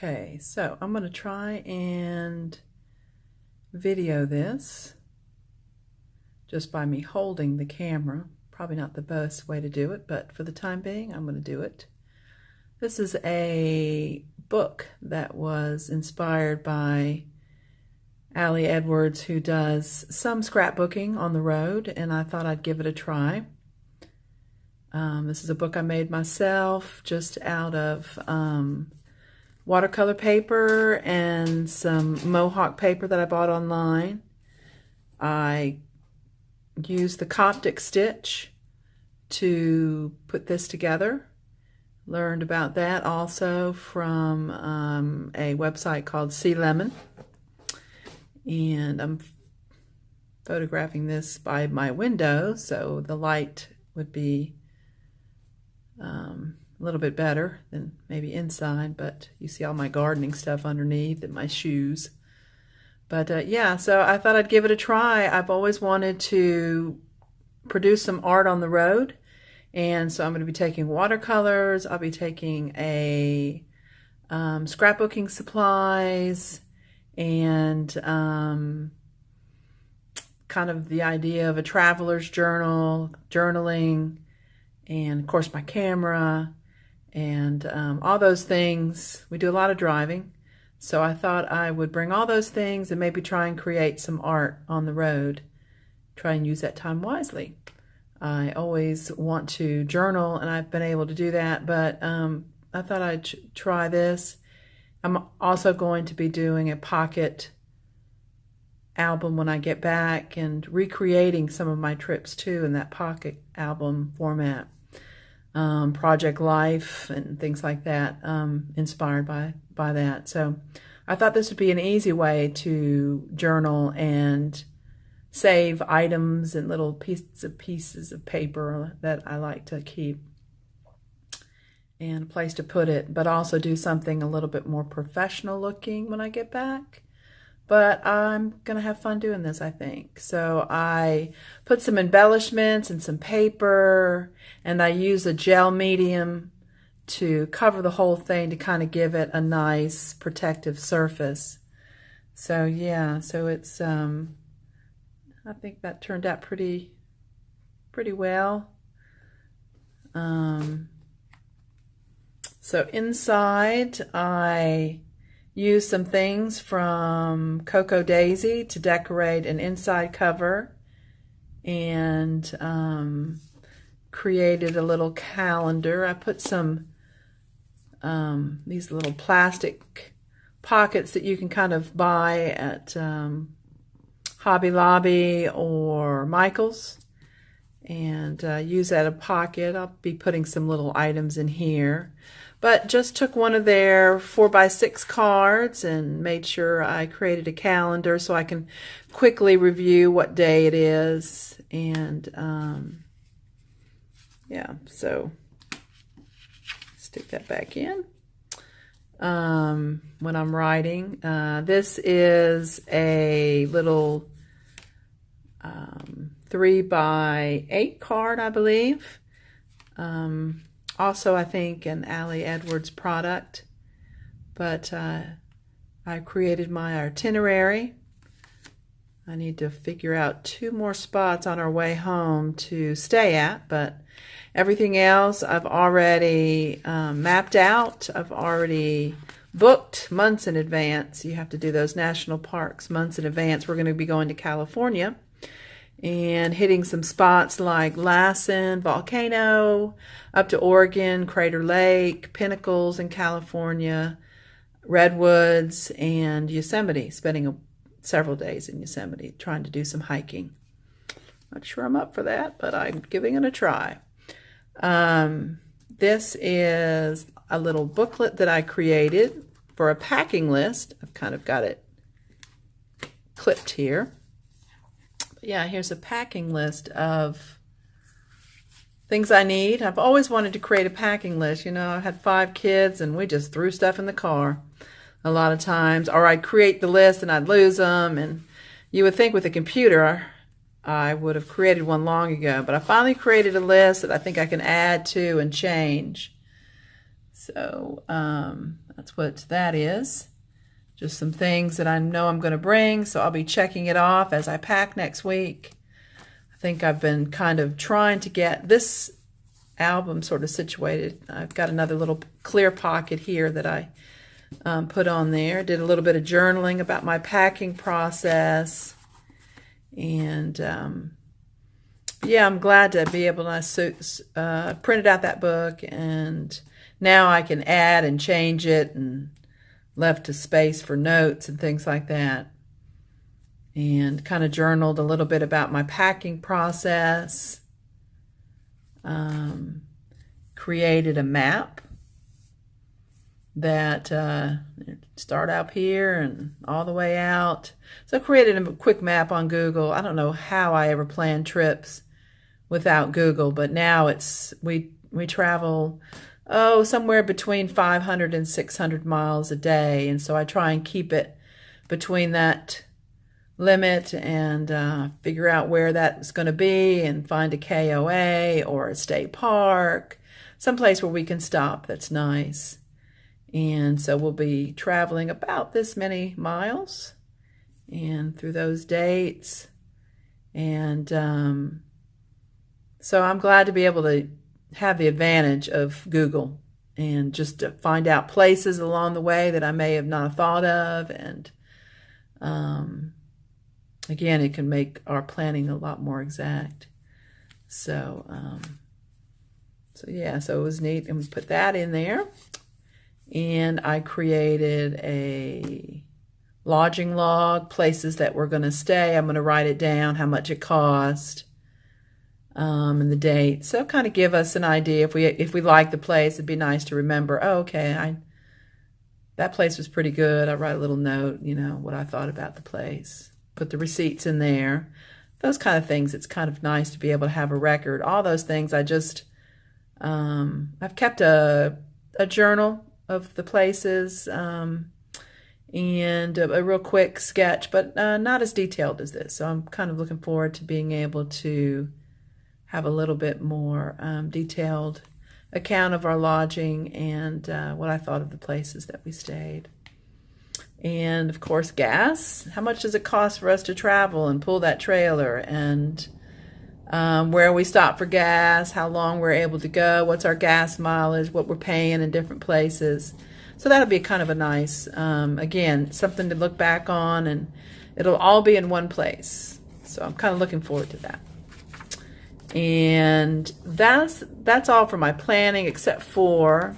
Okay, so I'm going to try and video this just by me holding the camera. Probably not the best way to do it, but for the time being, I'm going to do it. This is a book that was inspired by Allie Edwards, who does some scrapbooking on the road, and I thought I'd give it a try. This is a book I made myself just out of watercolor paper and some Mohawk paper that I bought online. I used the Coptic stitch to put this together. Learned about that also from a website called Sea Lemon. And I'm photographing this by my window, so the light would be a little bit better than maybe inside, but you see all my gardening stuff underneath and my shoes. But yeah, so I thought I'd give it a try. I've always wanted to produce some art on the road, and so I'm going to be taking watercolors. I'll be taking a scrapbooking supplies and kind of the idea of a traveler's journal, journaling, and of course my camera, and all those things. We do a lot of driving, so I thought I would bring all those things and maybe try and create some art on the road. Try and use that time wisely. I always want to journal, and I've been able to do that, but I thought I'd try this. I'm also going to be doing a pocket album when I get back and recreating some of my trips too in that pocket album format. Project Life and things like that, inspired by that. So I thought this would be an easy way to journal and save items and little pieces of paper that I like to keep, and a place to put it, but also do something a little bit more professional looking when I get back. But I'm going to have fun doing this, I think. So I put some embellishments and some paper, and I use a gel medium to cover the whole thing to kind of give it a nice protective surface. So yeah, so it's, I think that turned out pretty well. So inside, I used some things from Cocoa Daisy to decorate an inside cover, and created a little calendar. I put some these little plastic pockets that you can kind of buy at Hobby Lobby or Michael's, and use that as a pocket. I'll be putting some little items in here. But just took one of their 4x6 cards and made sure I created a calendar so I can quickly review what day it is. And yeah, so stick that back in when I'm writing. This is a little 3x8 card, I believe. Also, I think an Allie Edwards product, but I created my itinerary. I need to figure out 2 more spots on our way home to stay at, but everything else I've already mapped out. I've already booked months in advance. You have to do those national parks months in advance. We're going to be going to California and hitting some spots like Lassen Volcano, up to Oregon, Crater Lake, Pinnacles in California, Redwoods, and Yosemite, spending several days in Yosemite trying to do some hiking. Not sure I'm up for that, but I'm giving it a try. This is a little booklet that I created for a packing list. I've kind of got it clipped here. Yeah, here's a packing list of things I need. I've always wanted to create a packing list. You know, I had 5 kids and we just threw stuff in the car a lot of times. Or I'd create the list and I'd lose them. And you would think with a computer I would have created one long ago. But I finally created a list that I think I can add to and change. So That's what that is. Just some things that I know I'm going to bring, so I'll be checking it off as I pack next week. I think I've been kind of trying to get this album sort of situated. I've got another little clear pocket here that I put on there. Did a little bit of journaling about my packing process. And yeah, I'm glad to be able to printed out that book, and now I can add and change it and left a space for notes and things like that. And kind of journaled a little bit about my packing process. Created a map that start up here and all the way out. So I created a quick map on Google. I don't know how I ever planned trips without Google, but now we travel somewhere between 500 and 600 miles a day, and so I try and keep it between that limit and figure out where that's going to be and find a KOA or a state park, someplace where we can stop that's nice. And so we'll be traveling about this many miles and through those dates. And so I'm glad to be able to have the advantage of Google and just to find out places along the way that I may have not thought of. And again, it can make our planning a lot more exact. So, yeah, so it was neat. And we put that in there. And I created a lodging log, places that we're going to stay. I'm going to write it down, how much it cost, and the date. So kind of give us an idea. If we like the place, it'd be nice to remember, oh, okay, that place was pretty good. I write a little note, what I thought about the place. Put the receipts in there. Those kind of things. It's kind of nice to be able to have a record. All those things I've kept a journal of the places and a real quick sketch, but not as detailed as this. So I'm kind of looking forward to being able to have a little bit more detailed account of our lodging and what I thought of the places that we stayed. And of course, gas. How much does it cost for us to travel and pull that trailer? And where we stop for gas, how long we're able to go, what's our gas mileage, what we're paying in different places. So that'll be kind of a nice, again, something to look back on, and it'll all be in one place. So I'm kind of looking forward to that. And that's all for my planning, except for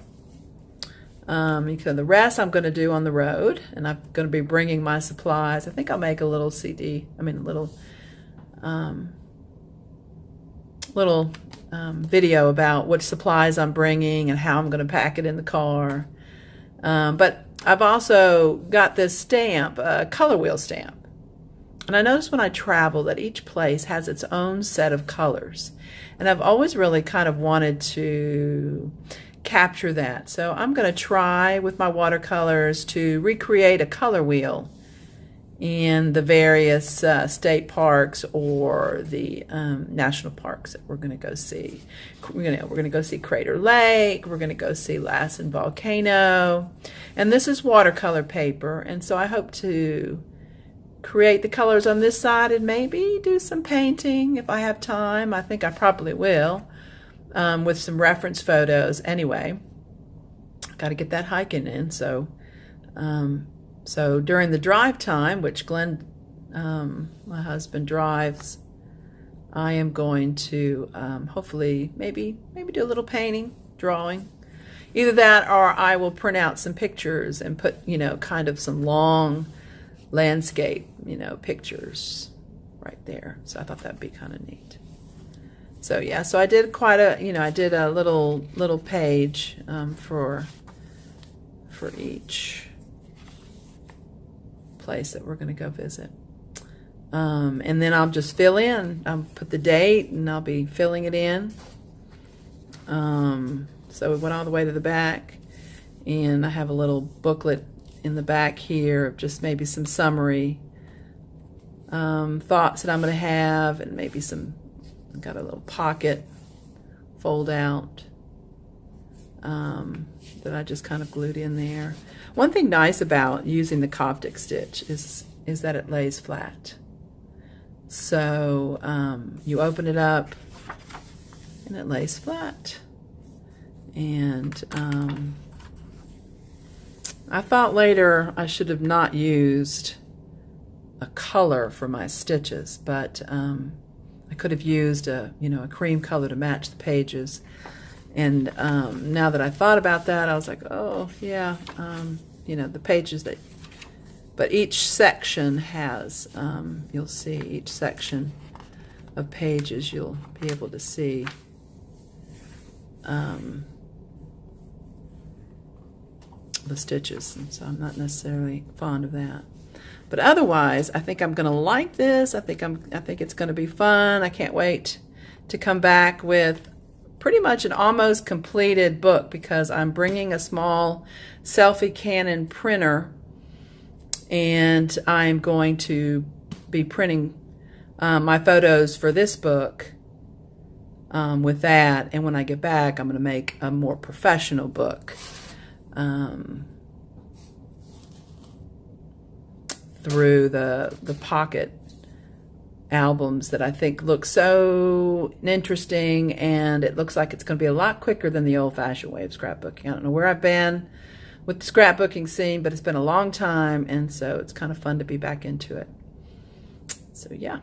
because the rest I'm going to do on the road, and I'm going to be bringing my supplies. I think I'll make a little video about what supplies I'm bringing and how I'm going to pack it in the car. But I've also got this stamp, a color wheel stamp. And I noticed when I travel that each place has its own set of colors. And I've always really kind of wanted to capture that. So I'm going to try with my watercolors to recreate a color wheel in the various state parks or the national parks that we're going to go see. We're going to go see Crater Lake. We're going to go see Lassen Volcano. And this is watercolor paper. And so I hope to create the colors on this side and maybe do some painting if I have time. I think I probably will, with some reference photos. Anyway, got to get that hiking in. So during the drive time, which Glenn, my husband, drives, I am going to hopefully maybe do a little painting, drawing. Either that or I will print out some pictures and put, kind of some long landscape, pictures right there. So I thought that'd be kind of neat. So yeah, so I did quite a, I did a little page for each place that we're going to go visit. And then I'll just fill in. I'll put the date and I'll be filling it in. So it went all the way to the back, and I have a little booklet in the back here of just maybe some summary thoughts that I'm going to have, and maybe I've got a little pocket fold out that I just kind of glued in there. One thing nice about using the Coptic stitch is that it lays flat. So you open it up and it lays flat. And I thought later I should have not used a color for my stitches, but I could have used a cream color to match the pages. And now that I thought about that, I was like, oh yeah, the pages but each section has, you'll see each section of pages, you'll be able to see the stitches, and so I'm not necessarily fond of that. But otherwise, I think I'm going to like this. I think it's going to be fun. I can't wait to come back with pretty much an almost completed book, because I'm bringing a small selfie Canon printer, and I'm going to be printing my photos for this book with that. And when I get back, I'm going to make a more professional book through the pocket albums that I think look so interesting, and it looks like it's going to be a lot quicker than the old-fashioned way of scrapbooking. I don't know where I've been with the scrapbooking scene, but it's been a long time, and so it's kind of fun to be back into it. So yeah.